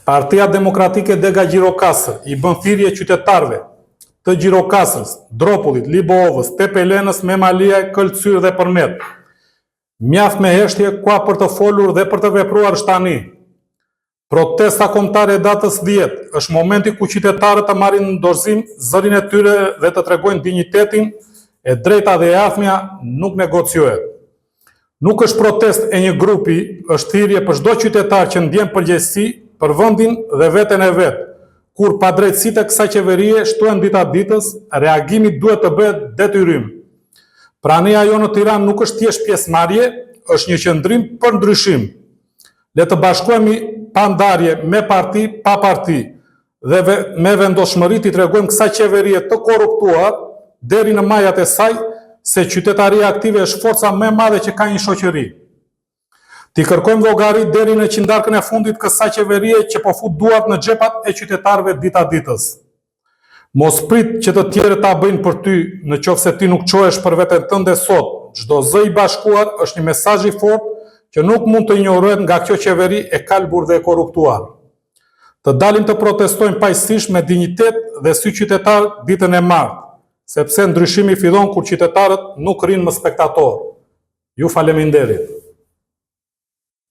Partia Demokratike Dega Gjirokastër i bën thirrje qytetarëve të Gjirokastrës, Dropullit, Liboovës, Tepelenës, Memalia, Këlcyr dhe Përmet. Mjaft me heshtje kua për të folur dhe për të vepruar tani. Protesta kombëtare e datës 10 është momenti ku qytetarët të marrin në dorëzim zërin e tyre dhe të tregojnë dinjitetin, e drejta dhe e ardhmja nuk negociohet. Nuk është protest e një grupi, është thirrje për çdo qytetar që ndjen përgjegjësi për vendin dhe veten e vet. Kur padrejtësitë e kësaj qeverie shtohen dita ditës, reagimi duhet të bëhet detyrim. Prania jo në Tiranë nuk është thjesht pjesëmarrje, është një qëndrim për ndryshim. Le të bashkohemi pa ndarje, me parti, pa parti, dhe me vendoshmëri t'i tregojmë kësaj qeverie të korruptuar deri në majat e saj se qytetaria aktive është forca më e madhe që ka një shoqëri. T'i kërkojmë llogari deri në qindarkën e fundit kësaj qeverie që po fut duart në xhepat e qytetarëve dita ditës. Mos prit që të tjerët ta bëjnë për ty, në qoftë se ti nuk çohesh për veten tënde sot. Çdo zë i bashkuar është një mesazh i fortë që nuk mund të injorohet nga kjo qeveri e kalbur dhe e korruptuar. Të dalim të protestojmë paqësisht me dinjitet dhe sy qytetar ditën e martë, sepse ndryshimi fillon kur qytetarët nuk rrinë më spektator. Ju faleminderit.